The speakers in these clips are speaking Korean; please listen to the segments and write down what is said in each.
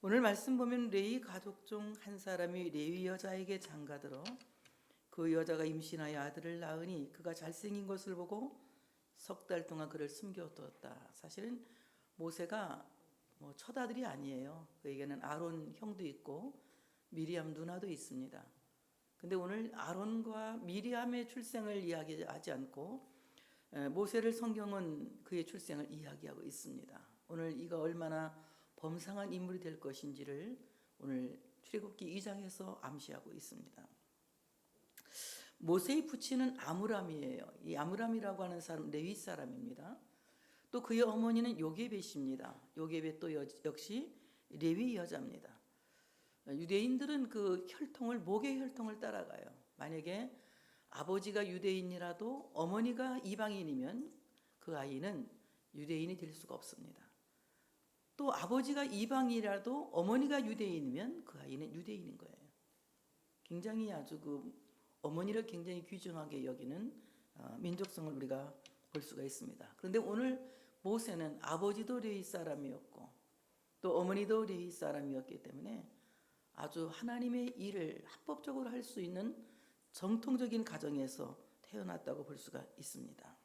오늘 말씀 보면 레위 가족 중 한 사람이 레위 여자에게 장가들어 그 여자가 임신하여 아들을 낳으니 그가 잘생긴 것을 보고 석 달 동안 그를 숨겨두었다. 사실은 모세가 첫 아들이 아니에요. 그에게는 아론 형도 있고 미리암 누나도 있습니다. 근데 오늘 아론과 미리암의 출생을 이야기하지 않고 모세를 성경은 그의 출생을 이야기하고 있습니다. 오늘 이가 얼마나 범상한 인물이 될 것인지를 오늘 출애굽기 2장에서 암시하고 있습니다. 모세의 부친은 아므람이에요. 이 아므람이라고 하는 사람 레위 사람입니다. 또 그의 어머니는 요게벳입니다. 요게벳도 역시 레위 여자입니다. 유대인들은 그 혈통을 목의 혈통을 따라가요. 만약에 아버지가 유대인이라도 어머니가 이방인이면 그 아이는 유대인이 될 수가 없습니다. 또 아버지가 이방인이라도 어머니가 유대인이면 그 아이는 유대인인 거예요. 굉장히 아주 그 어머니를 굉장히 귀중하게 여기는 민족성을 우리가 볼 수가 있습니다. 그런데 오늘 모세는 아버지도 레위 사람이었고 또 어머니도 레위 사람이었기 때문에 아주 하나님의 일을 합법적으로 할 수 있는 정통적인 가정에서 태어났다고 볼 수가 있습니다.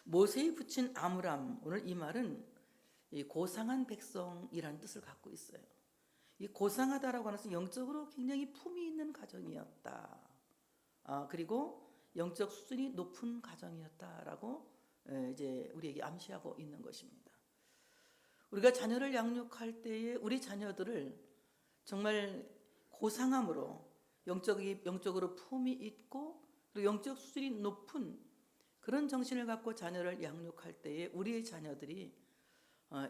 모세의 부친 아므람, 오늘 이 말은 고상한 백성이라는 뜻을 갖고 있어요. 이 고상하다라고 하는 것은 영적으로 굉장히 품이 있는 가정이었다. 그리고 영적 수준이 높은 가정이었다라고 이제 우리에게 암시하고 있는 것입니다. 우리가 자녀를 양육할 때에 우리 자녀들을 정말 고상함으로 영적으로 품이 있고 그리고 영적 수준이 높은 그런 정신을 갖고 자녀를 양육할 때에 우리의 자녀들이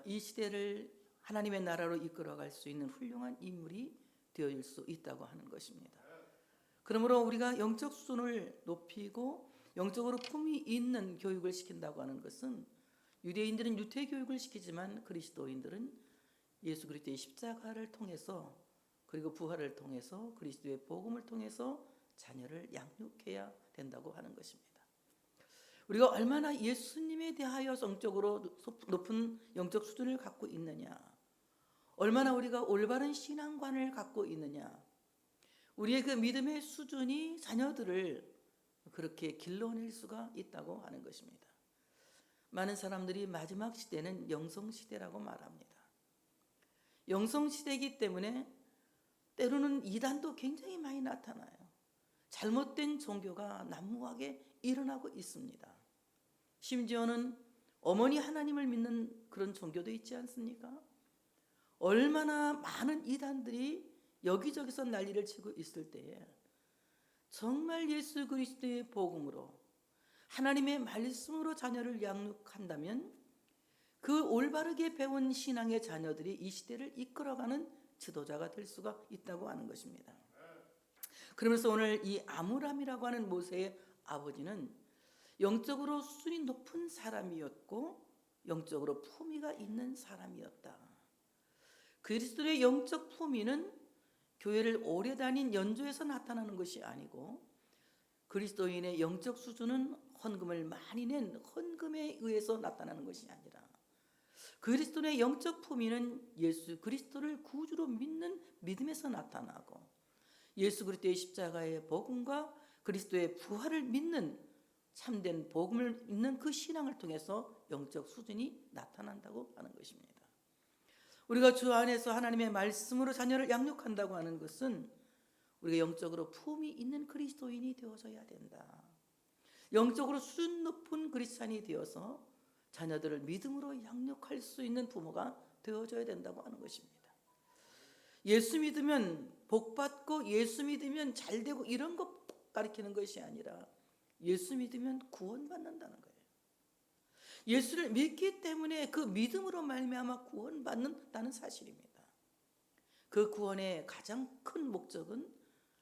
이 시대를 하나님의 나라로 이끌어갈 수 있는 훌륭한 인물이 되어질 수 있다고 하는 것입니다. 그러므로 우리가 영적 수준을 높이고 영적으로 품이 있는 교육을 시킨다고 하는 것은 유대인들은 유태 교육을 시키지만 그리스도인들은 예수 그리스도의 십자가를 통해서 그리고 부활을 통해서 그리스도의 복음을 통해서 자녀를 양육해야 된다고 하는 것입니다. 우리가 얼마나 예수님에 대하여 성적으로 높은 영적 수준을 갖고 있느냐, 얼마나 우리가 올바른 신앙관을 갖고 있느냐, 우리의 그 믿음의 수준이 자녀들을 그렇게 길러낼 수가 있다고 하는 것입니다. 많은 사람들이 마지막 시대는 영성시대라고 말합니다. 영성시대이기 때문에 때로는 이단도 굉장히 많이 나타나요. 잘못된 종교가 난무하게 일어나고 있습니다. 심지어는 어머니 하나님을 믿는 그런 종교도 있지 않습니까? 얼마나 많은 이단들이 여기저기서 난리를 치고 있을 때에 정말 예수 그리스도의 복음으로 하나님의 말씀으로 자녀를 양육한다면 그 올바르게 배운 신앙의 자녀들이 이 시대를 이끌어가는 지도자가 될 수가 있다고 하는 것입니다. 그러면서 오늘 이 아므람이라고 하는 모세의 아버지는 영적으로 수준이 높은 사람이었고 영적으로 품위가 있는 사람이었다. 그리스도의 영적 품위는 교회를 오래 다닌 연조에서 나타나는 것이 아니고 그리스도인의 영적 수준은 헌금을 많이 낸 헌금에 의해서 나타나는 것이 아니라 그리스도의 영적 품위는 예수 그리스도를 구주로 믿는 믿음에서 나타나고 예수 그리스도의 십자가의 복음과 그리스도의 부활을 믿는 참된 복음을 믿는 그 신앙을 통해서 영적 수준이 나타난다고 하는 것입니다. 우리가 주 안에서 하나님의 말씀으로 자녀를 양육한다고 하는 것은 우리가 영적으로 품이 있는 그리스도인이 되어져야 된다. 영적으로 수준 높은 그리스찬이 되어서 자녀들을 믿음으로 양육할 수 있는 부모가 되어져야 된다고 하는 것입니다. 예수 믿으면 복받고 예수 믿으면 잘되고 이런 것 가르치는 것이 아니라 예수 믿으면 구원받는다는 거예요. 예수를 믿기 때문에 그 믿음으로 말미암아 구원받는다는 사실입니다. 그 구원의 가장 큰 목적은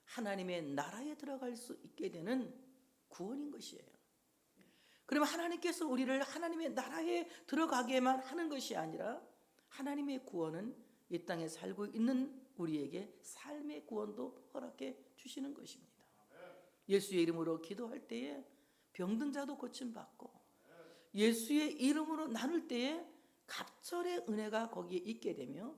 하나님의 나라에 들어갈 수 있게 되는 구원인 것이에요. 그러면 하나님께서 우리를 하나님의 나라에 들어가게만 하는 것이 아니라 하나님의 구원은 이 땅에 살고 있는 우리에게 삶의 구원도 허락해 주시는 것입니다. 예수의 이름으로 기도할 때에 병든 자도 고침받고 예수의 이름으로 나눌 때에 갑절의 은혜가 거기에 있게 되며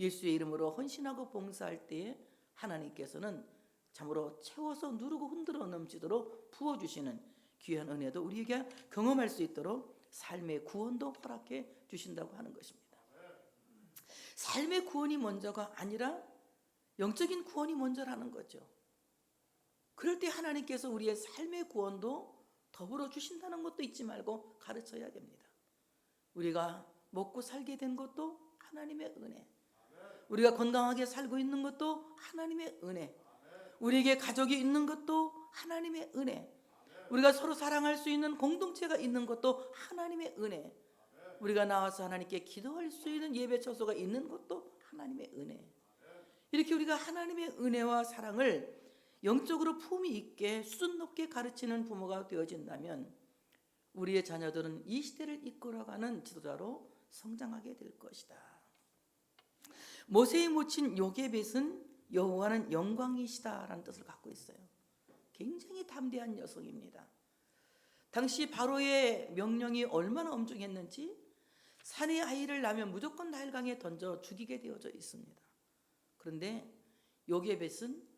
예수의 이름으로 헌신하고 봉사할 때에 하나님께서는 참으로 채워서 누르고 흔들어 넘치도록 부어주시는 귀한 은혜도 우리에게 경험할 수 있도록 삶의 구원도 허락해 주신다고 하는 것입니다. 삶의 구원이 먼저가 아니라 영적인 구원이 먼저라는 거죠. 그럴 때 하나님께서 우리의 삶의 구원도 더불어 주신다는 것도 잊지 말고 가르쳐야 됩니다. 우리가 먹고 살게 된 것도 하나님의 은혜, 우리가 건강하게 살고 있는 것도 하나님의 은혜, 우리에게 가족이 있는 것도 하나님의 은혜, 우리가 서로 사랑할 수 있는 공동체가 있는 것도 하나님의 은혜, 우리가 나와서 하나님께 기도할 수 있는 예배 처소가 있는 것도 하나님의 은혜. 이렇게 우리가 하나님의 은혜와 사랑을 영적으로 품위 있게 수준 높게 가르치는 부모가 되어진다면 우리의 자녀들은 이 시대를 이끌어가는 지도자로 성장하게 될 것이다. 모세의 모친 요게벳은 여호와는 영광이시다라는 뜻을 갖고 있어요. 굉장히 담대한 여성입니다. 당시 바로의 명령이 얼마나 엄중했는지 산의 아이를 낳으면 무조건 나일강에 던져 죽이게 되어져 있습니다. 그런데 요게벳은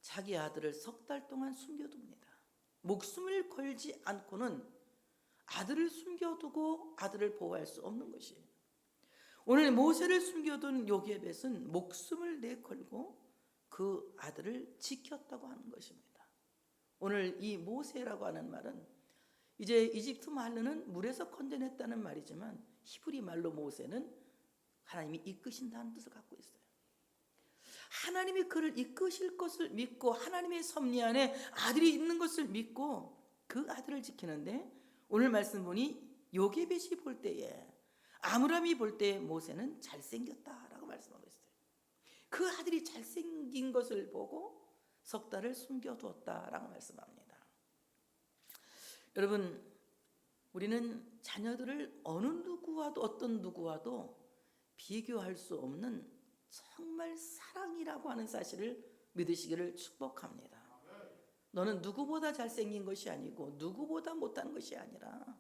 자기 아들을 석 달 동안 숨겨둡니다. 목숨을 걸지 않고는 아들을 숨겨두고 아들을 보호할 수 없는 것이에요. 오늘 모세를 숨겨둔 요게벳은 목숨을 내걸고 그 아들을 지켰다고 하는 것입니다. 오늘 이 모세라고 하는 말은 이제 이집트 말로는 물에서 건져냈다는 말이지만 히브리 말로 모세는 하나님이 이끄신다는 뜻을 갖고 있어요. 하나님이 그를 이끄실 것을 믿고 하나님의 섭리 안에 아들이 있는 것을 믿고 그 아들을 지키는데 오늘 말씀 보니 요게벳이 볼 때에 아므람이 볼 때에 모세는 잘생겼다라고 말씀하고 있어요. 그 아들이 잘생긴 것을 보고 석 달을 숨겨두었다라고 말씀합니다. 여러분, 우리는 자녀들을 어느 누구와도 어떤 누구와도 비교할 수 없는 정말 사랑이라고 하는 사실을 믿으시기를 축복합니다. 너는 누구보다 잘생긴 것이 아니고 누구보다 못한 것이 아니라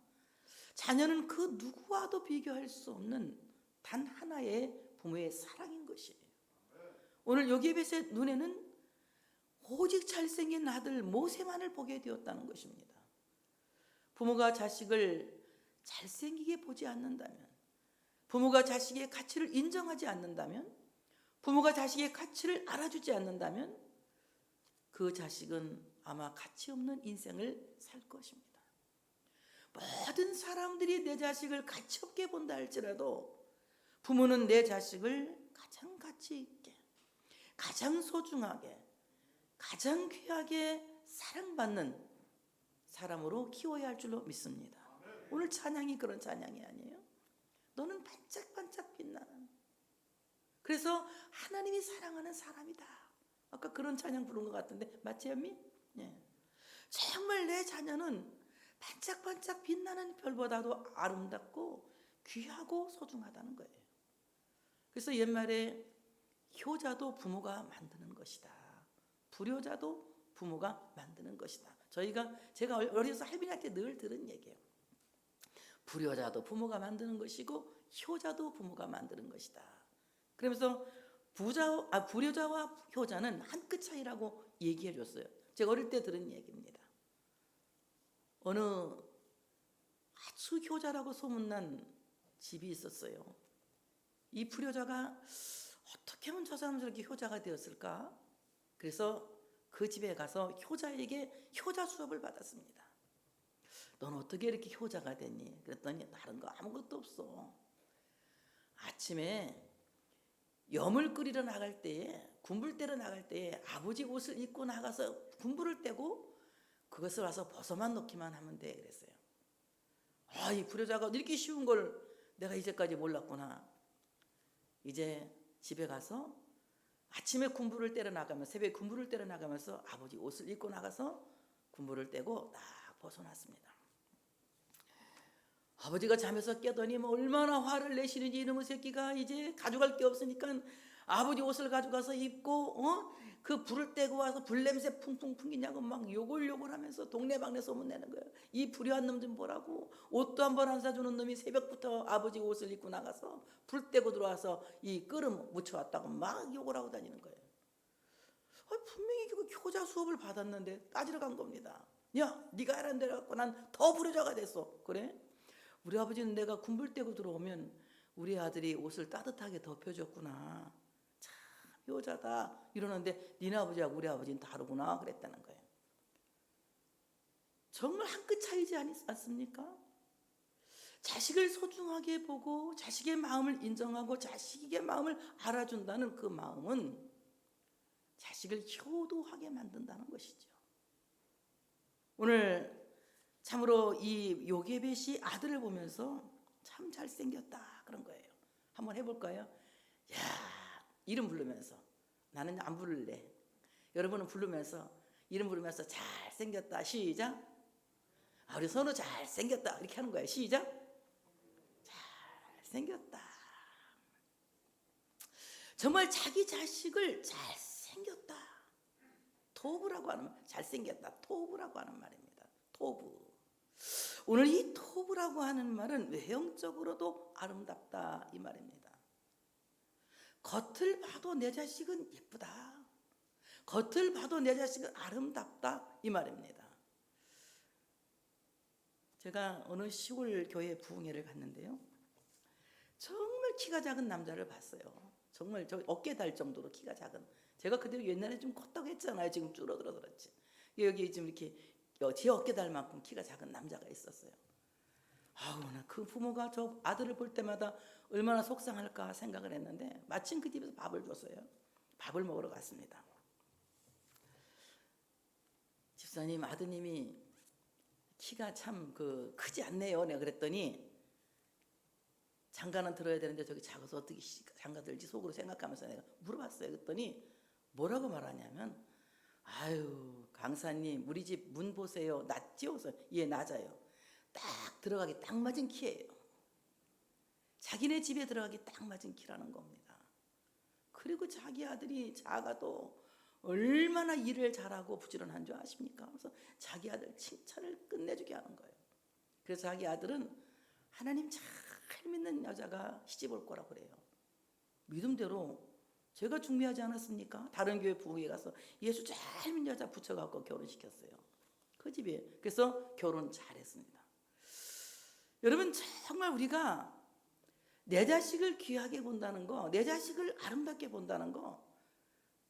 자녀는 그 누구와도 비교할 수 없는 단 하나의 부모의 사랑인 것이에요. 오늘 요게벳의 눈에는 오직 잘생긴 아들 모세만을 보게 되었다는 것입니다. 부모가 자식을 잘생기게 보지 않는다면, 부모가 자식의 가치를 인정하지 않는다면, 부모가 자식의 가치를 알아주지 않는다면 그 자식은 아마 가치 없는 인생을 살 것입니다. 모든 사람들이 내 자식을 가치 없게 본다 할지라도 부모는 내 자식을 가장 가치 있게, 가장 소중하게, 가장 귀하게 사랑받는 사람으로 키워야 할 줄로 믿습니다. 오늘 찬양이 그런 찬양이 아니에요? 너는 반짝반짝 빛나는, 그래서 하나님이 사랑하는 사람이다. 아까 그런 찬양 부른 것 같은데 맞지 언니? 예. 정말 내 자녀는 반짝반짝 빛나는 별보다도 아름답고 귀하고 소중하다는 거예요. 그래서 옛말에 효자도 부모가 만드는 것이다, 불효자도 부모가 만드는 것이다. 제가 어려서 할머니한테 늘 들은 얘기예요. 불효자도 부모가 만드는 것이고 효자도 부모가 만드는 것이다. 그러면서 불효자와 효자는 한 끗 차이라고 얘기해 줬어요. 제가 어릴 때 들은 얘기입니다. 어느 아주 효자라고 소문난 집이 있었어요. 이 불효자가 어떻게 하면 저 사람은 저렇게 효자가 되었을까? 그래서 그 집에 가서 효자에게 효자 수업을 받았습니다. 넌 어떻게 이렇게 효자가 됐니? 그랬더니 다른 거 아무것도 없어. 아침에 염을 끓이러 나갈 때에, 군불 떼러 나갈 때에 아버지 옷을 입고 나가서 군불을 떼고 그것을 와서 벗어만 놓기만 하면 돼 그랬어요. 이 불효자가 이렇게 쉬운 걸 내가 이제까지 몰랐구나. 이제 집에 가서 아침에 군불을 떼러 나가면서, 새벽에 군불을 떼러 나가면서 아버지 옷을 입고 나가서 군불을 떼고 딱 벗어났습니다. 아버지가 잠에서 깨더니 뭐 얼마나 화를 내시는지, 이놈의 새끼가 이제 가져갈 게 없으니까 아버지 옷을 가져가서 입고 그 불을 떼고 와서 불 냄새 풍풍 풍기냐고 막 욕을 하면서 동네방네 소문내는 거예요. 이 불효한 놈 좀 보라고. 옷도 한 번 안 사주는 놈이 새벽부터 아버지 옷을 입고 나가서 불 떼고 들어와서 이 끓음 묻혀왔다고 막 욕을 하고 다니는 거예요. 분명히 그 교자 수업을 받았는데 따지러 간 겁니다. 야, 네가 하라는 대로 갖고 난 더 불효자가 됐어. 그래? 우리 아버지는 내가 군불 떼고 들어오면 우리 아들이 옷을 따뜻하게 덮여줬구나, 참 효자다 이러는데 니네 아버지하고 우리 아버지는 다르구나 그랬다는 거예요. 정말 한 끗 차이지 않습니까? 자식을 소중하게 보고 자식의 마음을 인정하고 자식의 마음을 알아준다는 그 마음은 자식을 효도하게 만든다는 것이죠. 오늘 참으로 이 요게벳이 아들을 보면서 참 잘생겼다 그런 거예요. 한번 해볼까요? 야, 이름 부르면서. 나는 안 부를래. 여러분은 부르면서, 이름 부르면서 잘생겼다. 시작. 우리 선우 잘생겼다 이렇게 하는 거예요. 시작. 잘생겼다. 정말 자기 자식을 잘생겼다. 토브라고 하는, 잘생겼다, 토브라고 하는 말입니다. 토브. 오늘 이 토브라고 하는 말은 외형적으로도 아름답다 이 말입니다. 겉을 봐도 내 자식은 예쁘다, 겉을 봐도 내 자식은 아름답다 이 말입니다. 제가 어느 시골 교회 부흥회를 갔는데요, 정말 키가 작은 남자를 봤어요. 정말 저 어깨 달 정도로 키가 작은. 제가 그대로 옛날에 좀 컸다고 했잖아요. 지금 줄어들어서 그렇지. 여기 지금 이렇게 제 어깨 달 만큼 키가 작은 남자가 있었어요. 나 그 부모가 저 아들을 볼 때마다 얼마나 속상할까 생각을 했는데, 마침 그 집에서 밥을 줬어요. 밥을 먹으러 갔습니다. 집사님, 아드님이 키가 참 크지 않네요. 내가 그랬더니, 장가는 들어야 되는데 저기 작아서 어떻게 장가 들지 속으로 생각하면서 내가 물어봤어요. 그랬더니 뭐라고 말하냐면, 아유 강사님, 우리 집 문 보세요. 낮죠? 예, 낮아요. 딱 들어가기 딱 맞은 키예요. 자기네 집에 들어가기 딱 맞은 키라는 겁니다. 그리고 자기 아들이 작아도 얼마나 일을 잘하고 부지런한 줄 아십니까? 그래서 자기 아들 칭찬을 끝내주게 하는 거예요. 그래서 자기 아들은 하나님 잘 믿는 여자가 시집 올 거라고 그래요. 믿음대로 제가 중매하지 않았습니까? 다른 교회 부흥회 가서 예수 잘 믿는 여자 붙여갖고 결혼시켰어요. 그 집에. 그래서 결혼 잘했습니다. 여러분, 정말 우리가 내 자식을 귀하게 본다는 거, 내 자식을 아름답게 본다는 거,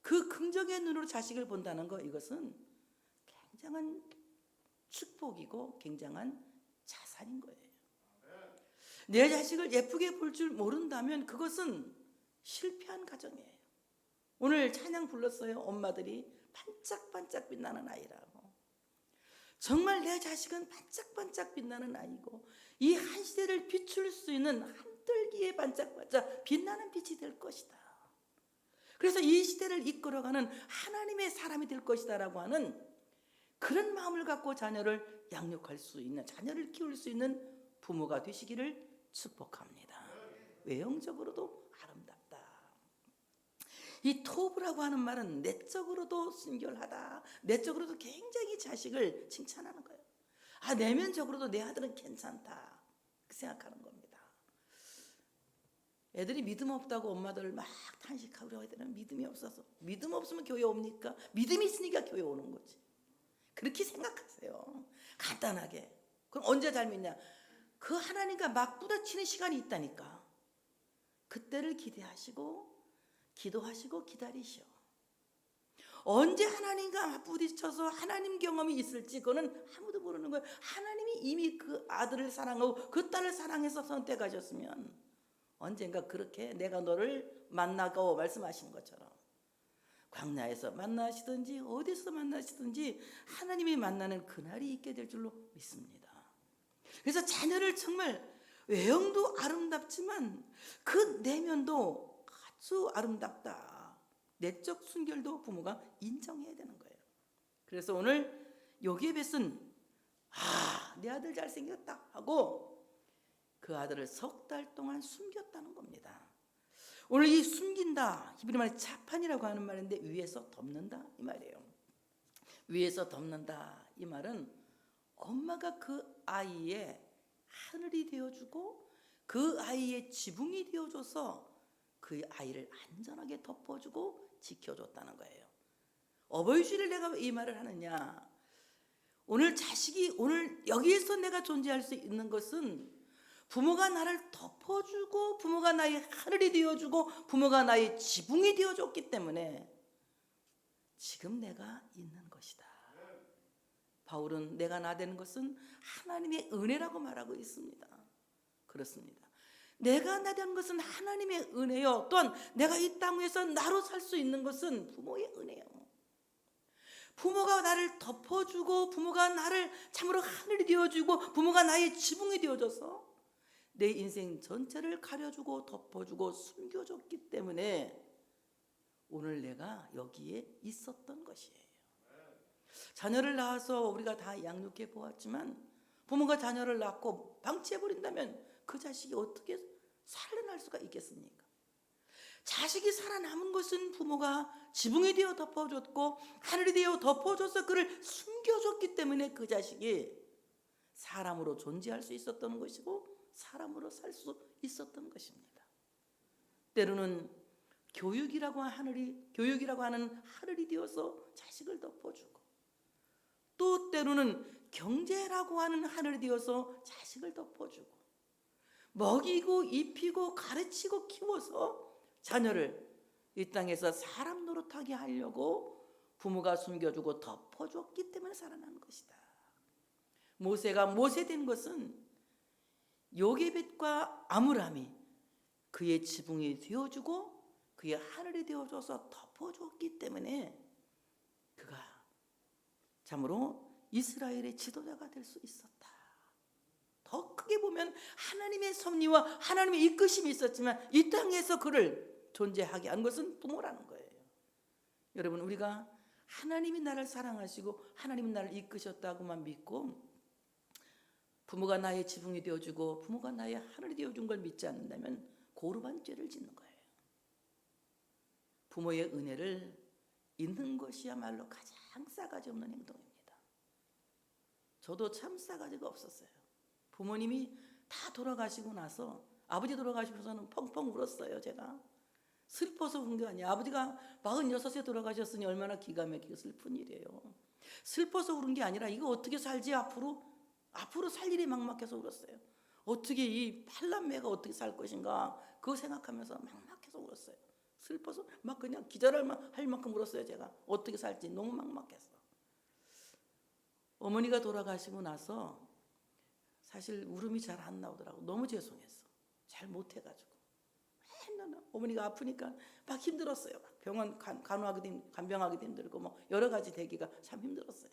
그 긍정의 눈으로 자식을 본다는 거, 이것은 굉장한 축복이고 굉장한 자산인 거예요. 내 자식을 예쁘게 볼 줄 모른다면 그것은 실패한 가정이에요. 오늘 찬양 불렀어요. 엄마들이 반짝반짝 빛나는 아이라고. 정말 내 자식은 반짝반짝 빛나는 아이고, 이 한 시대를 비출 수 있는 한떨기에 반짝반짝 빛나는 빛이 될 것이다. 그래서 이 시대를 이끌어가는 하나님의 사람이 될 것이다 라고 하는 그런 마음을 갖고 자녀를 양육할 수 있는, 자녀를 키울 수 있는 부모가 되시기를 축복합니다. 외형적으로도 아름답다. 이 토브라고 하는 말은 내적으로도 순결하다, 내적으로도 굉장히 자식을 칭찬하는 거예요. 내면적으로도 내 아들은 괜찮다 그 생각하는 겁니다. 애들이 믿음 없다고 엄마들 막 탄식하고 우리 애들은 믿음이 없어서. 믿음 없으면 교회 옵니까? 믿음이 있으니까 교회 오는 거지. 그렇게 생각하세요. 간단하게. 그럼 언제 잘 믿냐? 그 하나님과 막 부딪히는 시간이 있다니까. 그때를 기대하시고 기도하시고 기다리시오. 언제 하나님과 부딪혀서 하나님 경험이 있을지 그거는 아무도 모르는 거예요. 하나님이 이미 그 아들을 사랑하고 그 딸을 사랑해서 선택하셨으면 언젠가 그렇게 내가 너를 만나고 말씀하신 것처럼 광야에서 만나시든지 어디서 만나시든지 하나님이 만나는 그날이 있게 될 줄로 믿습니다. 그래서 자녀를 정말 외형도 아름답지만 그 내면도 아주 아름답다. 내적 순결도 부모가 인정해야 되는 거예요. 그래서 오늘 요게벳은 내 아들 잘생겼다 하고 그 아들을 석 달 동안 숨겼다는 겁니다. 오늘 이 숨긴다, 히브리 말에 차판이라고 하는 말인데 위에서 덮는다 이 말이에요. 위에서 덮는다 이 말은 엄마가 그 아이의 하늘이 되어주고 그 아이의 지붕이 되어줘서 그 아이를 안전하게 덮어주고 지켜줬다는 거예요. 어버이 주일을 내가 이 말을 하느냐, 오늘 자식이 오늘 여기에서 내가 존재할 수 있는 것은 부모가 나를 덮어주고 부모가 나의 하늘이 되어주고 부모가 나의 지붕이 되어줬기 때문에 지금 내가 있는 것이다. 바울은 내가 나되는 것은 하나님의 은혜라고 말하고 있습니다. 그렇습니다. 내가 나되는 것은 하나님의 은혜요. 또한 내가 이 땅 위에서 나로 살 수 있는 것은 부모의 은혜요. 부모가 나를 덮어주고 부모가 나를 참으로 하늘이 되어주고 부모가 나의 지붕이 되어줘서 내 인생 전체를 가려주고 덮어주고 숨겨줬기 때문에 오늘 내가 여기에 있었던 것이에요. 자녀를 낳아서 우리가 다 양육해 보았지만 부모가 자녀를 낳고 방치해버린다면 그 자식이 어떻게 살아날 수가 있겠습니까? 자식이 살아남은 것은 부모가 지붕이 되어 덮어줬고 하늘이 되어 덮어줘서 그를 숨겨줬기 때문에 그 자식이 사람으로 존재할 수 있었던 것이고 사람으로 살 수 있었던 것입니다. 때로는 교육이라고 하는 하늘이 되어서 자식을 덮어주고 또 때로는 경제라고 하는 하늘이 되어서 자식을 덮어주고 먹이고 입히고 가르치고 키워서 자녀를 이 땅에서 사람 노릇하게 하려고 부모가 숨겨주고 덮어줬기 때문에 살아난 것이다. 모세가 모세된 것은 요게벳과 아므람이 그의 지붕이 되어주고 그의 하늘이 되어줘서 덮어줬기 때문에 그가 참으로 이스라엘의 지도자가 될 수 있었다. 더 크게 보면 하나님의 섭리와 하나님의 이끄심이 있었지만 이 땅에서 그를 존재하게 한 것은 부모라는 거예요. 여러분, 우리가 하나님이 나를 사랑하시고 하나님이 나를 이끄셨다고만 믿고 부모가 나의 지붕이 되어주고 부모가 나의 하늘이 되어준 걸 믿지 않는다면 고루반 죄를 짓는 거예요. 부모의 은혜를 잊는 것이야말로 가장 싸가지 없는 행동입니다. 저도 참 싸가지가 없었어요. 부모님이 다 돌아가시고 나서 아버지 돌아가시고서는 펑펑 울었어요. 제가 슬퍼서 운 게 아니에요. 아버지가 46에 돌아가셨으니 얼마나 기가 막히고 슬픈 일이에요. 슬퍼서 울은 게 아니라 이거 어떻게 살지 앞으로 살 일이 막막해서 울었어요. 어떻게 이 팔남매가 어떻게 살 것인가 그거 생각하면서 막막해서 울었어요. 슬퍼서 막 그냥 기절할 만큼 울었어요. 제가 어떻게 살지 너무 막막해서. 어머니가 돌아가시고 나서 사실 울음이 잘 안 나오더라고. 너무 죄송했어. 잘 못해가지고 맨날 어머니가 아프니까 막 힘들었어요. 병원 간병하기도 힘들고 뭐 여러 가지 대기가 참 힘들었어요.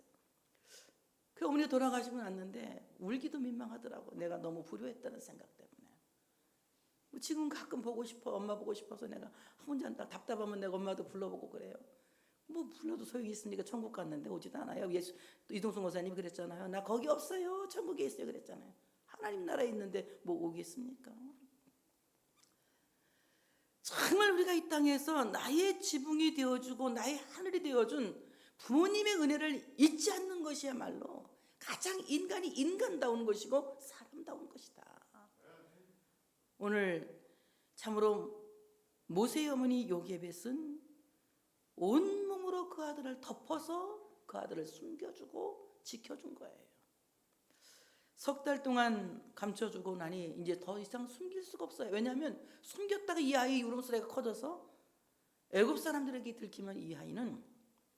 그 어머니 돌아가시고 났는데 울기도 민망하더라고. 내가 너무 불효했다는 생각 때문에. 지금 가끔 보고 싶어. 엄마 보고 싶어서 내가 혼자 답답하면 내가 엄마도 불러보고 그래요. 뭐 불러도 소용이 있습니까? 천국 갔는데 오지도 않아요. 이동순 목사님이 그랬잖아요. 나 거기 없어요. 천국에 있어요. 그랬잖아요. 하나님 나라에 있는데 뭐 오겠습니까? 정말 우리가 이 땅에서 나의 지붕이 되어주고 나의 하늘이 되어준 부모님의 은혜를 잊지 않는 것이야말로 가장 인간이 인간다운 것이고 사람다운 것이다. 오늘 참으로 모세의 어머니 요게벳은 온몸으로 그 아들을 덮어서 그 아들을 숨겨주고 지켜준 거예요. 석 달 동안 감춰주고 나니 이제 더 이상 숨길 수가 없어요. 왜냐하면 숨겼다가 이 아이의 울음소리가 커져서 애굽 사람들에게 들키면 이 아이는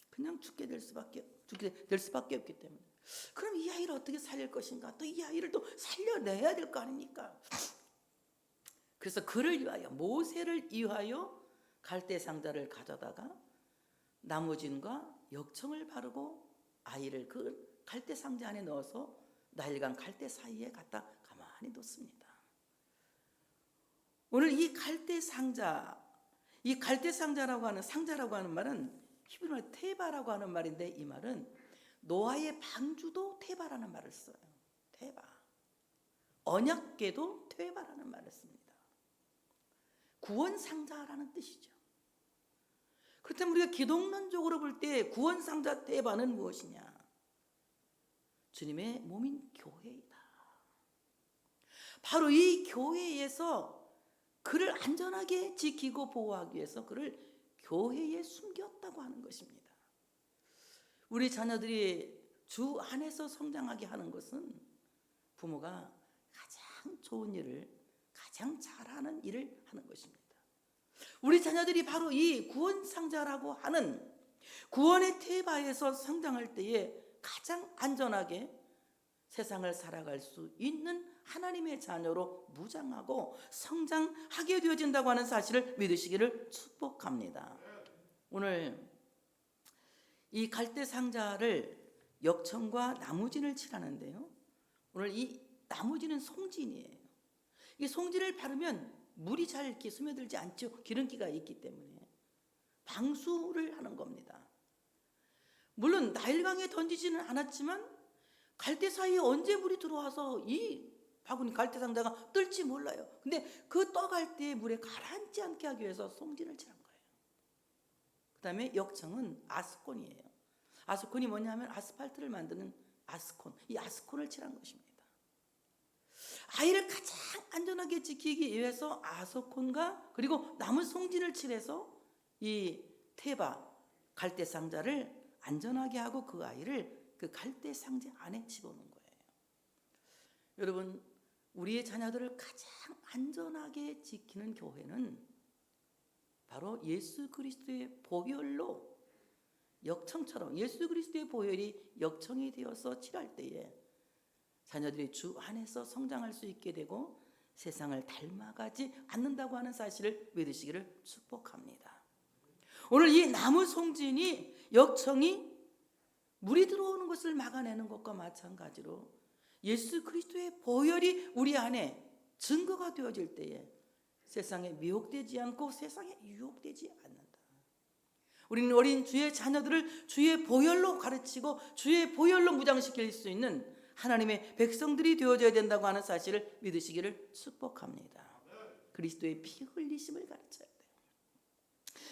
그냥 죽게 될 수밖에 없기 때문에 그럼 이 아이를 어떻게 살릴 것인가? 또 이 아이를 또 살려내야 될 거 아닙니까? 그래서 그를 위하여 모세를 위하여 갈대 상자를 가져다가 나무진과 역청을 바르고 아이를 그 갈대 상자 안에 넣어서 나일강 갈대 사이에 갖다 가만히 놓습니다. 오늘 이 갈대 상자라고 하는 말은 히브리 말 테바라고 하는 말인데 이 말은 노아의 방주도 테바라는 말을 써요. 테바. 언약궤도 테바라는 말을 씁니다. 구원상자라는 뜻이죠. 그렇다면 우리가 기독론적으로 볼 때 구원상자 테바는 무엇이냐? 주님의 몸인 교회이다. 바로 이 교회에서 그를 안전하게 지키고 보호하기 위해서 그를 교회에 숨겼다고 하는 것입니다. 우리 자녀들이 주 안에서 성장하게 하는 것은 부모가 가장 좋은 일을, 가장 잘하는 일을 하는 것입니다. 우리 자녀들이 바로 이 구원상자라고 하는 구원의 테바에서 성장할 때에 가장 안전하게 세상을 살아갈 수 있는 하나님의 자녀로 무장하고 성장하게 되어진다고 하는 사실을 믿으시기를 축복합니다. 오늘 이 갈대 상자를 역청과 나무진을 칠하는데요, 오늘 이 나무진은 송진이에요. 이 송진을 바르면 물이 잘 이렇게 스며들지 않죠. 기름기가 있기 때문에 방수를 하는 겁니다. 물론 나일강에 던지지는 않았지만 갈대 사이에 언제 물이 들어와서 이 바구니 갈대 상자가 뜰지 몰라요. 근데 그 떠갈 때 물에 가라앉지 않게 하기 위해서 송진을 칠한 거예요. 그 다음에 역청은 아스콘이에요. 아스콘이 뭐냐면 아스팔트를 만드는 아스콘, 이 아스콘을 칠한 것입니다. 아이를 가장 안전하게 지키기 위해서 아스콘과 그리고 나무 송진을 칠해서 이 테바 갈대 상자를 안전하게 하고 그 아이를 그 갈대 상자 안에 집어넣은 거예요. 여러분, 우리의 자녀들을 가장 안전하게 지키는 교회는 바로 예수 그리스도의 보혈로 역청처럼 예수 그리스도의 보혈이 역청이 되어서 칠할 때에 자녀들이 주 안에서 성장할 수 있게 되고 세상을 닮아가지 않는다고 하는 사실을 믿으시기를 축복합니다. 오늘 이 나무 송진이 역청이 물이 들어오는 것을 막아내는 것과 마찬가지로 예수 그리스도의 보혈이 우리 안에 증거가 되어질 때에 세상에 미혹되지 않고 세상에 유혹되지 않는다. 우리는 어린 주의 자녀들을 주의 보혈로 가르치고 주의 보혈로 무장시킬 수 있는 하나님의 백성들이 되어져야 된다고 하는 사실을 믿으시기를 축복합니다. 그리스도의 피 흘리심을 가르쳐야 돼요.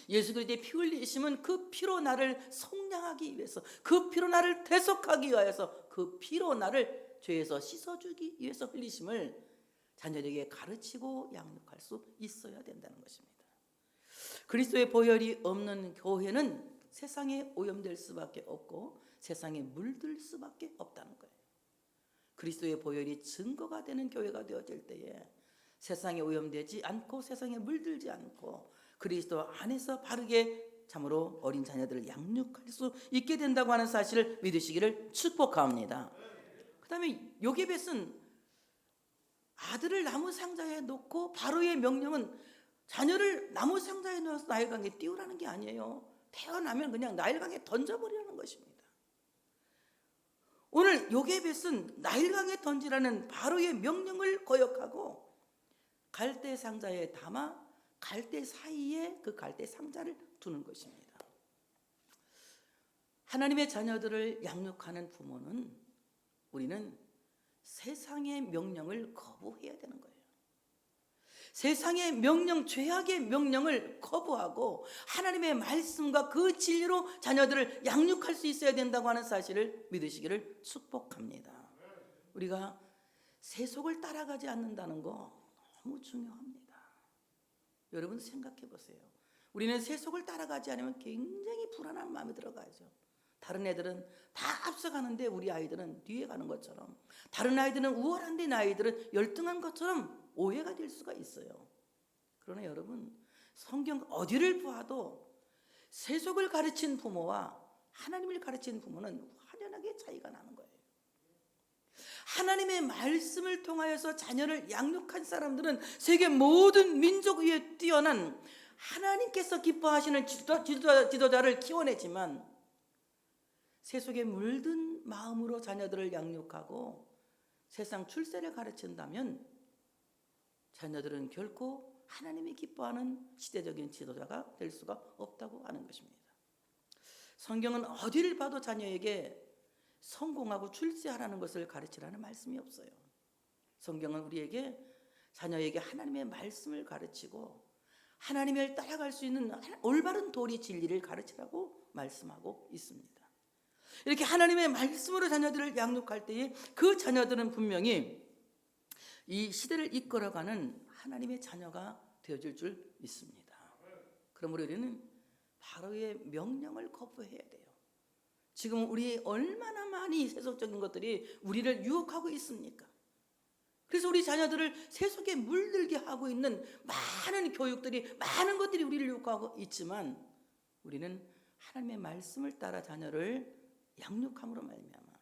예수 그리스도의 피 흘리심은 그 피로 나를 속량하기 위해서, 그 피로 나를 대속하기 위해서, 그 피로 나를 죄에서 씻어주기 위해서 흘리심을 자녀에게 가르치고 양육할 수 있어야 된다는 것입니다. 그리스도의 보혈이 없는 교회는 세상에 오염될 수밖에 없고 세상에 물들 수밖에 없다는 거예요. 그리스도의 보혈이 증거가 되는 교회가 되어질 때에 세상에 오염되지 않고 세상에 물들지 않고 그리스도 안에서 바르게 참으로 어린 자녀들을 양육할 수 있게 된다고 하는 사실을 믿으시기를 축복합니다. 그 다음에 요게벳은 아들을 나무 상자에 놓고 바로의 명령은 자녀를 나무 상자에 넣어서 나일강에 띄우라는 게 아니에요. 태어나면 그냥 나일강에 던져버리는 것입니다. 오늘 요게벳은 나일강에 던지라는 바로의 명령을 거역하고 갈대 상자에 담아 갈대 사이에 그 갈대 상자를 두는 것입니다. 하나님의 자녀들을 양육하는 부모는 우리는 세상의 명령을 거부해야 되는 거예요. 세상의 명령, 죄악의 명령을 거부하고 하나님의 말씀과 그 진리로 자녀들을 양육할 수 있어야 된다고 하는 사실을 믿으시기를 축복합니다. 우리가 세속을 따라가지 않는다는 거 너무 중요합니다. 여러분 생각해 보세요. 우리는 세속을 따라가지 않으면 굉장히 불안한 마음이 들어가죠. 다른 애들은 다 앞서가는데 우리 아이들은 뒤에 가는 것처럼, 다른 아이들은 우월한데 내 아이들은 열등한 것처럼 오해가 될 수가 있어요. 그러나 여러분, 성경 어디를 보아도 세속을 가르친 부모와 하나님을 가르친 부모는 확연하게 차이가 나는 거예요. 하나님의 말씀을 통하여서 자녀를 양육한 사람들은 세계 모든 민족 위에 뛰어난 하나님께서 기뻐하시는 지도자를 키워내지만 세속에 물든 마음으로 자녀들을 양육하고 세상 출세를 가르친다면 자녀들은 결코 하나님이 기뻐하는 시대적인 지도자가 될 수가 없다고 하는 것입니다. 성경은 어디를 봐도 자녀에게 성공하고 출세하라는 것을 가르치라는 말씀이 없어요. 성경은 우리에게 자녀에게 하나님의 말씀을 가르치고 하나님을 따라갈 수 있는 올바른 도리 진리를 가르치라고 말씀하고 있습니다. 이렇게 하나님의 말씀으로 자녀들을 양육할 때에 그 자녀들은 분명히 이 시대를 이끌어가는 하나님의 자녀가 되어질 줄 믿습니다. 그러므로 우리는 바로의 명령을 거부해야 돼요. 지금 우리 얼마나 많이 세속적인 것들이 우리를 유혹하고 있습니까? 그래서 우리 자녀들을 세속에 물들게 하고 있는 많은 교육들이, 많은 것들이 우리를 유혹하고 있지만 우리는 하나님의 말씀을 따라 자녀를 양육함으로 말미암아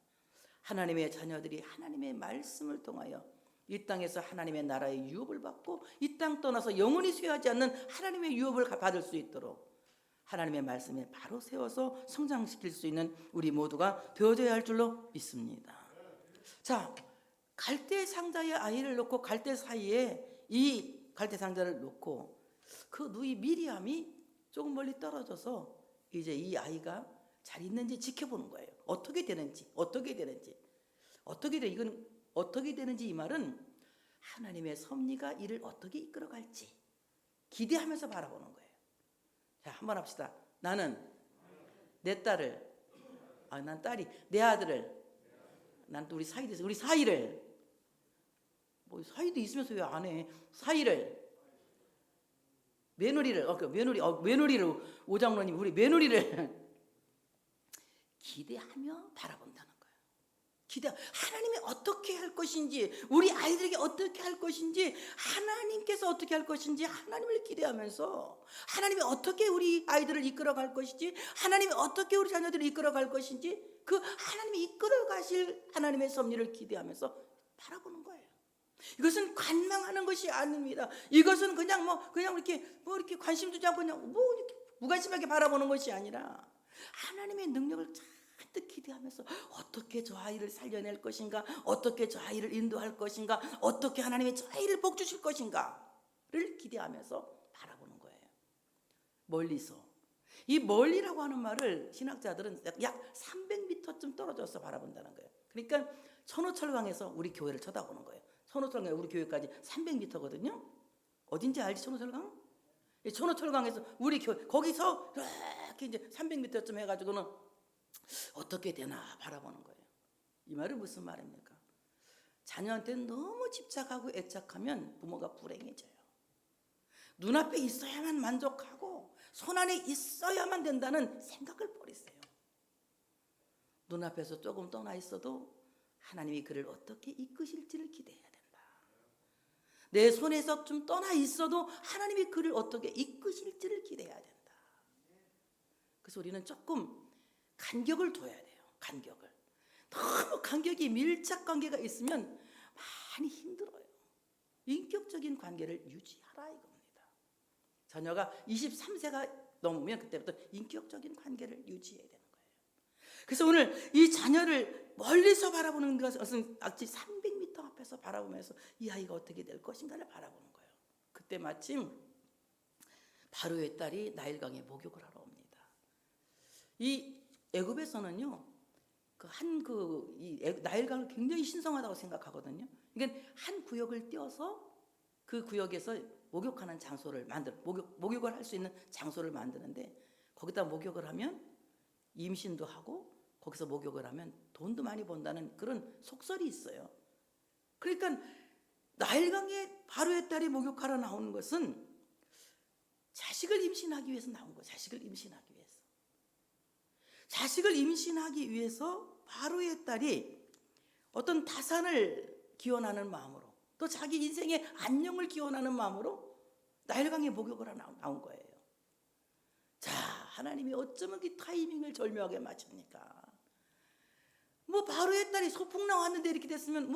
하나님의 자녀들이 하나님의 말씀을 통하여 이 땅에서 하나님의 나라의 유업을 받고 이 땅 떠나서 영원히 쇠하지 않는 하나님의 유업을 받을 수 있도록 하나님의 말씀에 바로 세워서 성장시킬 수 있는 우리 모두가 되어져야 할 줄로 믿습니다. 자, 갈대 상자에 아이를 놓고 갈대 사이에 이 갈대 상자를 놓고 그 누이 미리암이 조금 멀리 떨어져서 이제 이 아이가 잘 있는지 지켜보는 거예요. 어떻게 되는지 이건 어떻게 되는지, 이 말은 하나님의 섭리가 이를 어떻게 이끌어갈지 기대하면서 바라보는 거예요. 자, 한번 합시다. 나는 내 딸을, 난 딸이 내 아들을, 난 또 우리 사이를, 뭐 사이도 있으면서 왜 안 해? 사이를, 며느리를, 며느리를, 오장로님 우리 며느리를 기대하며 바라본다는 거예요. 하나님이 어떻게 할 것인지, 우리 아이들에게 어떻게 할 것인지, 하나님께서 어떻게 할 것인지 하나님을 기대하면서 하나님이 어떻게 우리 아이들을 이끌어갈 것인지, 하나님이 어떻게 우리 자녀들을 이끌어갈 것인지, 그 하나님이 이끌어가실 하나님의 섭리를 기대하면서 바라보는 거예요. 이것은 관망하는 것이 아닙니다. 이것은 그냥 이렇게 관심 두지 않고 그냥 이렇게 무관심하게 바라보는 것이 아니라 하나님의 능력을 잔뜩 기대하면서 어떻게 저 아이를 살려낼 것인가, 어떻게 저 아이를 인도할 것인가, 어떻게 하나님이 저 아이를 복 주실 것인가를 기대하면서 바라보는 거예요. 멀리서. 이 멀리라고 하는 말을 신학자들은 약 300m쯤 떨어져서 바라본다는 거예요. 그러니까 천호철강에서 우리 교회를 쳐다보는 거예요. 천호철강에 우리 교회까지 300m거든요. 어딘지 알지? 천호철강? 천호철강에서 우리 교회, 거기서 이렇게 이제 300m쯤 해가지고는 어떻게 되나 바라보는 거예요. 이 말은 무슨 말입니까? 자녀한테 너무 집착하고 애착하면 부모가 불행해져요. 눈앞에 있어야만 만족하고 손안에 있어야만 된다는 생각을 버리세요. 눈앞에서 조금 떠나 있어도 하나님이 그를 어떻게 이끄실지를 기대해야 된다. 내 손에서 좀 떠나 있어도 하나님이 그를 어떻게 이끄실지를 기대해야 된다. 그래서 우리는 조금 간격을 둬야 돼요. 간격을. 너무 간격이 밀착 관계가 있으면 많이 힘들어요. 인격적인 관계를 유지하라 이겁니다. 자녀가 23세가 넘으면 그때부터 인격적인 관계를 유지해야 되는 거예요. 그래서 오늘 이 자녀를 멀리서 바라보는 것은 아직 300m 앞에서 바라보면서 이 아이가 어떻게 될 것인가를 바라보는 거예요. 그때 마침 바로의 딸이 나일강에 목욕을 하러 옵니다. 이 애굽에서는요, 이 나일강을 굉장히 신성하다고 생각하거든요. 그러니까 한 구역을 띄어서 그 구역에서 목욕하는 장소를 목욕을 할 수 있는 장소를 만드는데, 거기다 목욕을 하면 임신도 하고 거기서 목욕을 하면 돈도 많이 번다는 그런 속설이 있어요. 그러니까 나일강에 바로의 딸이 목욕하러 나오는 것은 자식을 임신하기 위해서 나온 거예요. 자식을 임신하기 위해서 바로의 딸이 어떤 다산을 기원하는 마음으로, 또 자기 인생의 안녕을 기원하는 마음으로 나일강에 목욕을 하러 나온 거예요. 자, 하나님이 어쩌면 그 타이밍을 절묘하게 맞춥니까? 바로의 딸이 소풍 나왔는데 이렇게 됐으면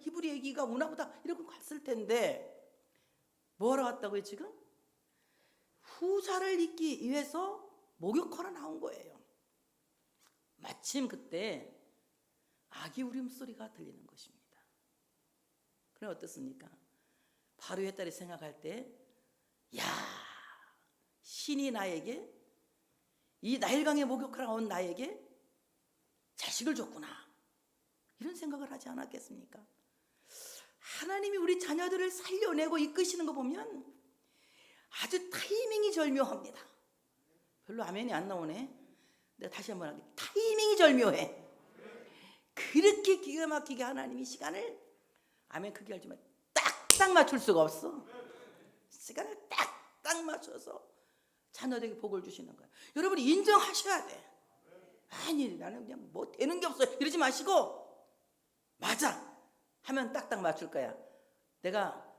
히브리 애기가 오나보다 이러고 갔을 텐데, 뭐하러 왔다고요 지금? 후사를 잇기 위해서 목욕하러 나온 거예요. 마침 그때 아기 울음소리가 들리는 것입니다. 그럼 어떻습니까? 바로의 딸이 생각할 때, 야, 신이 나에게, 이 나일강에 목욕하러 온 나에게 자식을 줬구나, 이런 생각을 하지 않았겠습니까? 하나님이 우리 자녀들을 살려내고 이끄시는 거 보면 아주 타이밍이 절묘합니다. 별로 아멘이 안 나오네. 내가 다시 한번 할게. 타이밍이 절묘해. 그렇게 기가 막히게 하나님이 시간을, 아멘 크게 하지만 딱딱 맞출 수가 없어. 시간을 딱딱 맞춰서 자녀들에게 복을 주시는 거예요. 여러분이 인정하셔야 돼. 아니 나는 그냥 뭐 되는 게 없어 이러지 마시고, 맞아 하면 딱딱 맞출 거야. 내가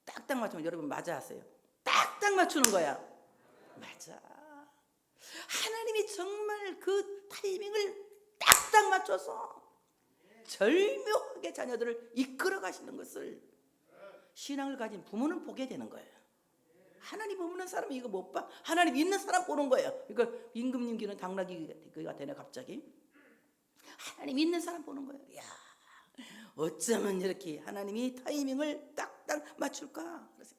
딱딱 맞추면 여러분 맞아 하세요. 딱딱 맞추는 거야. 맞아. 하나님이 정말 그 타이밍을 딱딱 맞춰서 절묘하게 자녀들을 이끌어 가시는 것을 신앙을 가진 부모는 보게 되는 거예요. 하나님 없는 사람이 이거 못 봐? 하나님 있는 사람 보는 거예요. 그러니까 임금님 귀는 당나귀가 되네 갑자기. 하나님 있는 사람 보는 거예요. 야, 어쩌면 이렇게 하나님이 타이밍을 딱딱 맞출까? 그래서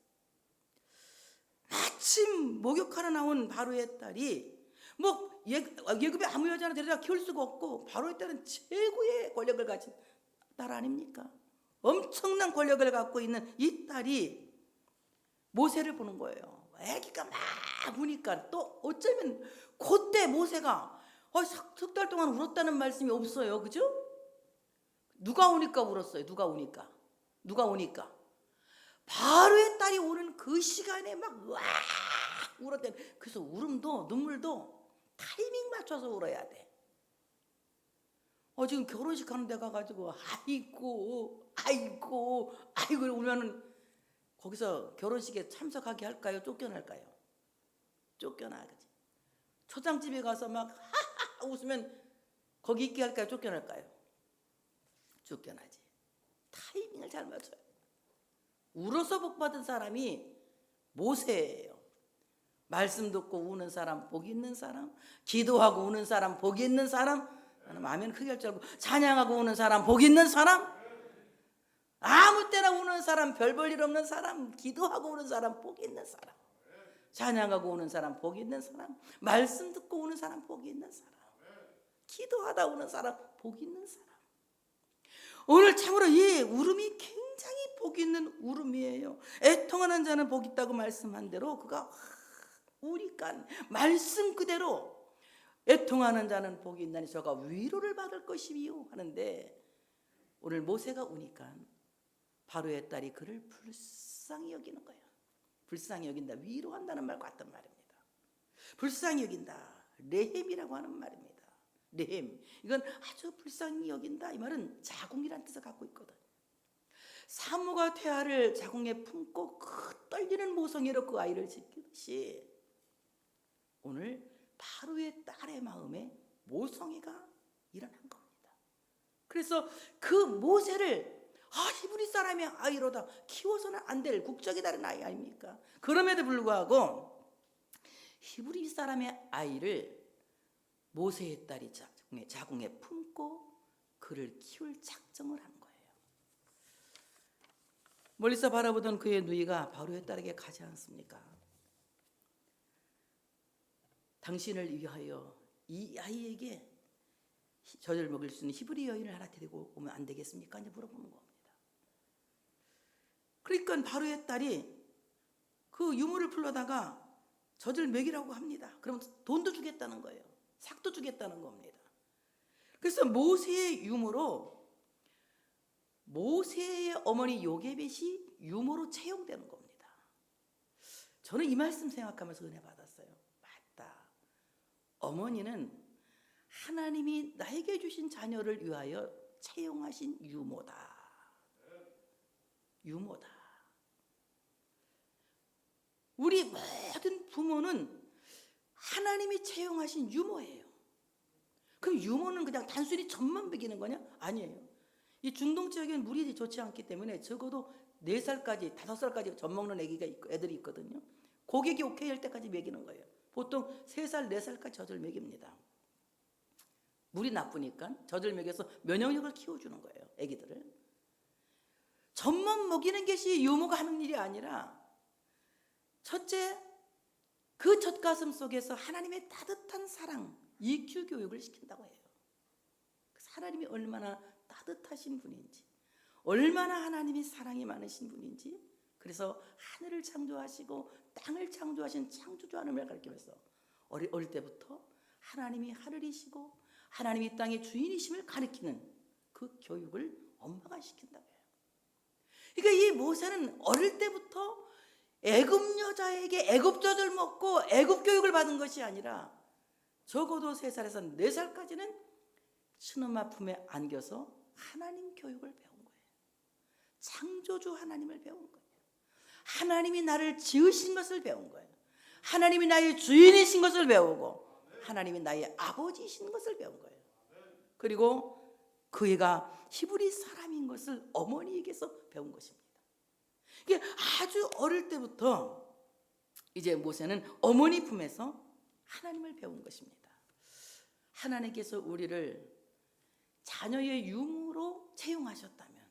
마침 목욕하러 나온 바로의 딸이 뭐 예급에 아무 여자나 데려다 키울 수가 없고, 바로의 딸은 최고의 권력을 가진 딸 아닙니까? 엄청난 권력을 갖고 있는 이 딸이 모세를 보는 거예요. 아기가 막 우니까, 또 어쩌면 그때 모세가 석 달 동안 울었다는 말씀이 없어요. 그죠? 누가 우니까 울었어요. 누가 우니까 바로의 딸이 오는 그 시간에 막 와 울었대. 그래서 울음도 눈물도 타이밍 맞춰서 울어야 돼. 지금 결혼식 하는 데 가가지고 아이고 울면은 거기서 결혼식에 참석하게 할까요? 쫓겨날까요? 쫓겨나야지. 초장집에 가서 막 하하 웃으면 거기 있게 할까요? 쫓겨날까요? 쫓겨나지. 타이밍을 잘 맞춰요. 울어서 복 받은 사람이 모세예요. 말씀 듣고 우는 사람 복 있는 사람, 기도하고 우는 사람 복 있는 사람, 나는 아멘 크게 할 줄 알고, 찬양하고 우는 사람 복 있는 사람, 아무 때나 우는 사람, 별 볼 일 없는 사람, 기도하고 우는 사람 복 있는 사람, 찬양하고 우는 사람 복 있는 사람, 말씀 듣고 우는 사람 복 있는 사람, 기도하다 우는 사람 복 있는 사람. 오늘 참으로 이 울음이 굉장히 복 있는 울음이에요. 애통하는 자는 복 있다고 말씀한 대로 그가 우니까 말씀 그대로 애통하는 자는 복이 있나니 저가 위로를 받을 것이요 하는데, 오늘 모세가 우니까 바로의 딸이 그를 불쌍히 여기는 거예요. 불쌍히 여긴다, 위로한다는 말 같단 말입니다. 불쌍히 여긴다, 레헴이라고 하는 말입니다. 레헴, 이건 아주 불쌍히 여긴다, 이 말은 자궁이란 뜻을 갖고 있거든. 사모가 태아를 자궁에 품고 그 떨리는 모성애로 그 아이를 지키듯이 오늘 바로의 딸의 마음에 모성애가 일어난 겁니다. 그래서 그 모세를 히브리 사람의 아이로다 키워서는 안 될 국적이 다른 아이 아닙니까? 그럼에도 불구하고 히브리 사람의 아이를 모세의 딸이 자궁에 품고 그를 키울 작정을 한 거예요. 멀리서 바라보던 그의 누이가 바로의 딸에게 가지 않습니까? 당신을 위하여 이 아이에게 젖을 먹일 수 있는 히브리 여인을 하나 데리고 오면 안 되겠습니까? 이제 물어보는 겁니다. 그러니까 바로의 딸이 그 유모를 불러다가 젖을 먹이라고 합니다. 그러면 돈도 주겠다는 거예요. 삭도 주겠다는 겁니다. 그래서 모세의 유모로 모세의 어머니 요게벳이 유모로 채용되는 겁니다. 저는 이 말씀 생각하면서 은혜 받았어요. 맞다. 어머니는 하나님이 나에게 주신 자녀를 위하여 채용하신 유모다. 유모다. 우리 모든 부모는 하나님이 채용하신 유모예요. 그럼 유모는 그냥 단순히 젖만 먹이는 거냐? 아니에요. 이 중동 지역에는 물이 좋지 않기 때문에 적어도 4살까지 5살까지 젖 먹는 애들이 있거든요. 고객이 오케이 할 때까지 먹이는 거예요. 보통 3살 4살까지 젖을 먹입니다. 물이 나쁘니까 젖을 먹여서 면역력을 키워주는 거예요. 애기들을. 젖만 먹이는 것이 유모가 하는 일이 아니라, 첫째, 그 젖가슴 속에서 하나님의 따뜻한 사랑, EQ 교육을 시킨다고 해요. 하나님이 얼마나 따뜻하신 분인지, 얼마나 하나님이 사랑이 많으신 분인지, 그래서 하늘을 창조하시고 땅을 창조하신 창조주 하나님을 가리키면서 어릴 때부터 하나님이 하늘이시고 하나님이 땅의 주인이심을 가리키는 그 교육을 엄마가 시킨다고 해요. 그러니까 이 모세는 어릴 때부터 애굽 여자에게 애굽 젖을 먹고 애굽 교육을 받은 것이 아니라 적어도 3살에서 4살까지는 친엄마 품에 안겨서 하나님 교육을 배운 거예요. 창조주 하나님을 배운 거예요. 하나님이 나를 지으신 것을 배운 거예요. 하나님이 나의 주인이신 것을 배우고 하나님이 나의 아버지이신 것을 배운 거예요. 그리고 그이가 히브리 사람인 것을 어머니에게서 배운 것입니다. 이게 아주 어릴 때부터 이제 모세는 어머니 품에서 하나님을 배운 것입니다. 하나님께서 우리를 자녀의 유무로 채용하셨다면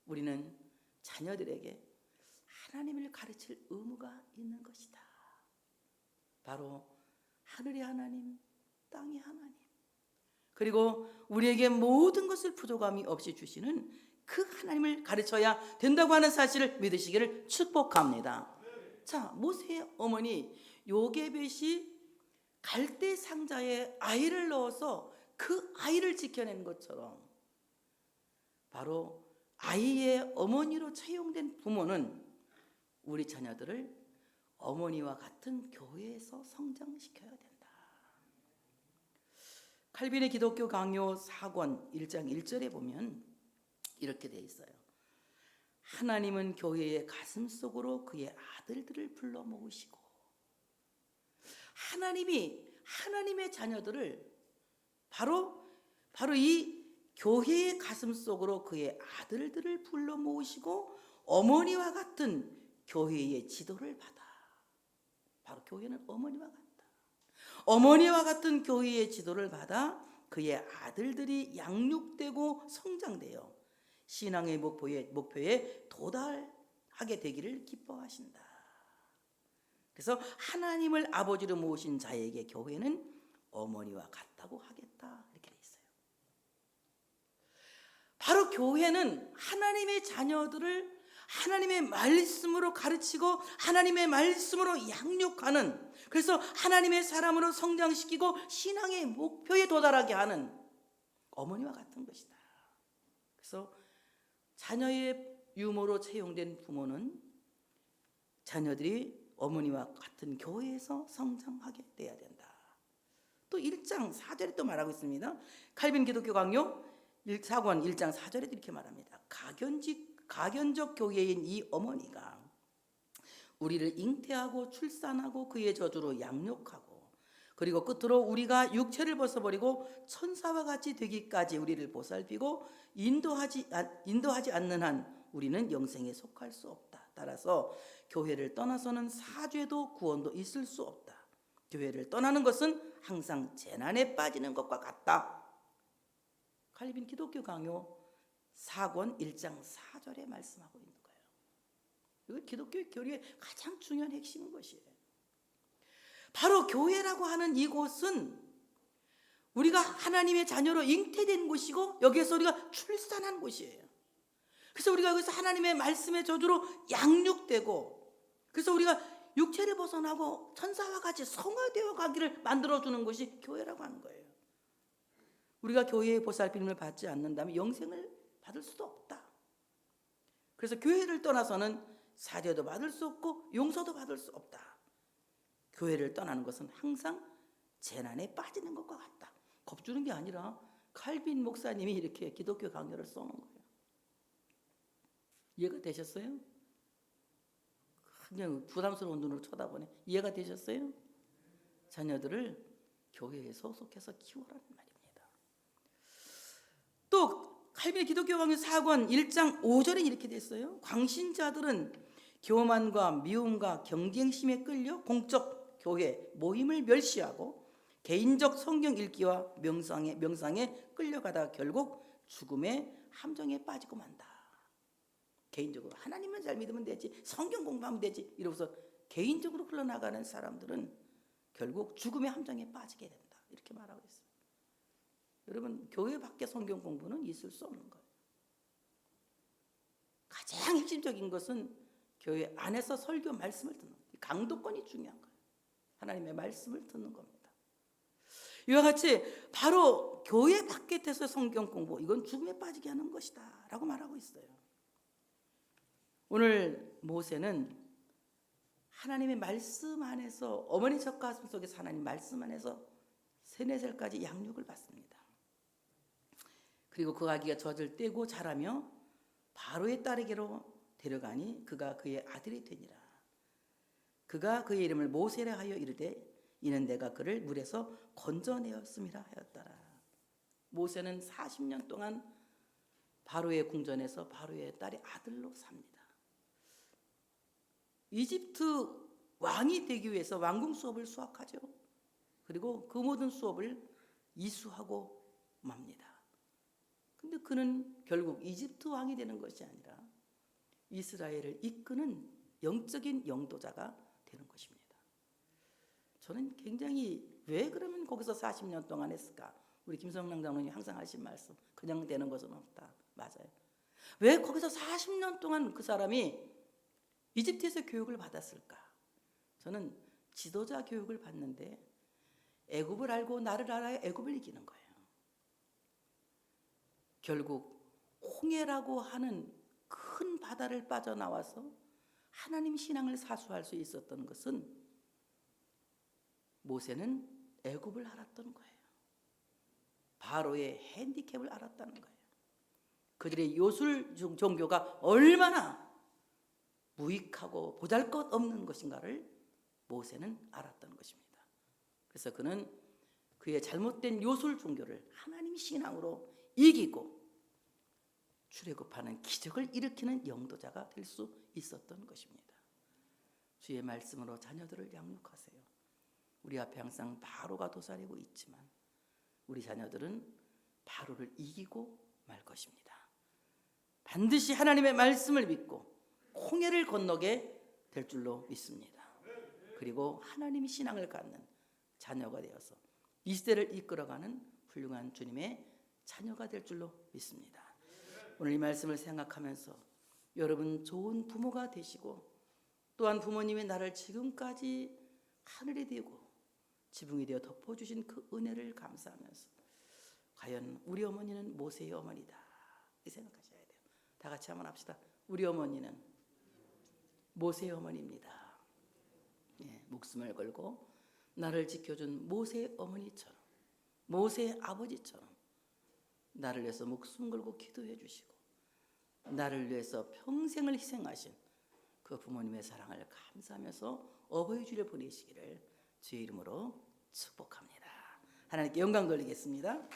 우리는 자녀들에게 하나님을 가르칠 의무가 있는 것이다. 바로 하늘의 하나님, 땅의 하나님, 그리고 우리에게 모든 것을 부족함이 없이 주시는 그 하나님을 가르쳐야 된다고 하는 사실을 믿으시기를 축복합니다. 자, 모세의 어머니 요게벳이 갈대 상자에 아이를 넣어서 그 아이를 지켜낸 것처럼 바로 아이의 어머니로 채용된 부모는 우리 자녀들을 어머니와 같은 교회에서 성장시켜야 된다. 칼빈의 기독교 강요 4권 1장 1절에 보면 이렇게 돼 있어요. 하나님은 교회의 가슴 속으로 그의 아들들을 불러 모으시고, 하나님이 하나님의 자녀들을 바로 이 교회의 가슴 속으로 그의 아들들을 불러 모으시고 어머니와 같은 교회의 지도를 받아. 바로 교회는 어머니와 같다. 어머니와 같은 교회의 지도를 받아 그의 아들들이 양육되고 성장되어 신앙의 목표에 도달하게 되기를 기뻐하신다. 그래서 하나님을 아버지로 모신 자에게 교회는 어머니와 같다고 하겠다, 이렇게 돼 있어요. 바로 교회는 하나님의 자녀들을 하나님의 말씀으로 가르치고 하나님의 말씀으로 양육하는, 그래서 하나님의 사람으로 성장시키고 신앙의 목표에 도달하게 하는 어머니와 같은 것이다. 그래서 자녀의 유모로 채용된 부모는 자녀들이 어머니와 같은 교회에서 성장하게 돼야 된다. 또 1장 4절에 또 말하고 있습니다. 칼빈 기독교 강요 4권 1장 4절에도 이렇게 말합니다. 가견적 교회인 이 어머니가 우리를 잉태하고 출산하고 그의 저주로 양육하고, 그리고 끝으로 우리가 육체를 벗어버리고 천사와 같이 되기까지 우리를 보살피고 인도하지 않는 한 우리는 영생에 속할 수 없다. 따라서 교회를 떠나서는 사죄도 구원도 있을 수 없다. 교회를 떠나는 것은 항상 재난에 빠지는 것과 같다. 칼빈 기독교 강요 4권 1장 4절에 말씀하고 있는 거예요. 이거 기독교의 교리의 가장 중요한 핵심인 것이에요. 바로 교회라고 하는 이곳은 우리가 하나님의 자녀로 잉태된 곳이고 여기에서 우리가 출산한 곳이에요. 그래서 우리가 여기서 하나님의 말씀의 저주로 양육되고, 그래서 우리가 육체를 벗어나고 천사와 같이 성화되어 가기를 만들어주는 것이 교회라고 하는 거예요. 우리가 교회의 보살핌을 받지 않는다면 영생을 받을 수도 없다. 그래서 교회를 떠나서는 사죄도 받을 수 없고 용서도 받을 수 없다. 교회를 떠나는 것은 항상 재난에 빠지는 것과 같다. 겁주는 게 아니라 칼빈 목사님이 이렇게 기독교 강요를 써놓은 거예요. 이해가 되셨어요? 그냥 부담스러운 눈으로 쳐다보네. 이해가 되셨어요? 자녀들을 교회에 소속해서 키우라는 말입니다. 또 칼빈 기독교 강요 4권 1장 5절에 이렇게 됐어요. 광신자들은 교만과 미움과 경쟁심에 끌려 공적 교회 모임을 멸시하고 개인적 성경 읽기와 명상에 끌려가다 결국 죽음의 함정에 빠지고 만다. 개인적으로 하나님만 잘 믿으면 되지, 성경 공부하면 되지 이러면서 개인적으로 흘러나가는 사람들은 결국 죽음의 함정에 빠지게 된다. 이렇게 말하고 있어요. 여러분, 교회 밖에 성경 공부는 있을 수 없는 거예요. 가장 핵심적인 것은 교회 안에서 설교 말씀을 듣는 거예요. 강도권이 중요한 거예요. 하나님의 말씀을 듣는 겁니다. 이와 같이 바로 교회 밖에서 성경 공부, 이건 죽음에 빠지게 하는 것이다 라고 말하고 있어요. 오늘 모세는 하나님의 말씀 안에서, 어머니 젖가슴 속에서 하나님 말씀 안에서 3, 4살까지 양육을 받습니다. 그리고 그 아기가 젖을 떼고 자라며 바로의 딸에게로 데려가니 그가 그의 아들이 되니라. 그가 그의 이름을 모세라 하여 이르되 이는 내가 그를 물에서 건져내었음이라 하였더라. 모세는 40년 동안 바로의 궁전에서 바로의 딸의 아들로 삽니다. 이집트 왕이 되기 위해서 왕궁 수업을 수학하죠. 그리고 그 모든 수업을 이수하고 맙니다. 근데 그는 결국 이집트 왕이 되는 것이 아니라 이스라엘을 이끄는 영적인 영도자가 되는 것입니다. 저는 굉장히 왜 그러면 거기서 40년 동안 했을까? 우리 김성랑 장로님이 항상 하신 말씀, 그냥 되는 것은 없다. 맞아요. 왜 거기서 40년 동안 그 사람이 이집트에서 교육을 받았을까? 저는 지도자 교육을 받는데 애굽을 알고 나를 알아야 애굽을 이기는 거예요. 결국 홍해라고 하는 큰 바다를 빠져나와서 하나님 신앙을 사수할 수 있었던 것은 모세는 애굽을 알았던 거예요. 바로의 핸디캡을 알았다는 거예요. 그들의 요술 종교가 얼마나 무익하고 보잘것없는 것인가를 모세는 알았던 것입니다. 그래서 그는 그의 잘못된 요술 종교를 하나님 신앙으로 이기고 출애굽하는 기적을 일으키는 영도자가 될 수 있었던 것입니다. 주의 말씀으로 자녀들을 양육하세요. 우리 앞에 항상 바로가 도사리고 있지만 우리 자녀들은 바로를 이기고 말 것입니다. 반드시 하나님의 말씀을 믿고 홍해를 건너게 될 줄로 믿습니다. 그리고 하나님이 신앙을 갖는 자녀가 되어서 이 시대를 이끌어가는 훌륭한 주님의 자녀가 될 줄로 믿습니다. 오늘 이 말씀을 생각하면서 여러분 좋은 부모가 되시고 또한 부모님의 나를 지금까지 하늘에 대고 지붕이 되어 덮어주신 그 은혜를 감사하면서 과연 우리 어머니는 모세의 어머니다 이 생각하셔야 돼요. 다 같이 한번 합시다. 우리 어머니는 모세의 어머니입니다. 예, 목숨을 걸고 나를 지켜준 모세의 어머니처럼, 모세의 아버지처럼 나를 위해서 목숨 걸고 기도해 주시고 나를 위해서 평생을 희생하신 그 부모님의 사랑을 감사하면서 어버이 주를 보내시기를 주의 이름으로 축복합니다. 하나님께 영광 돌리겠습니다.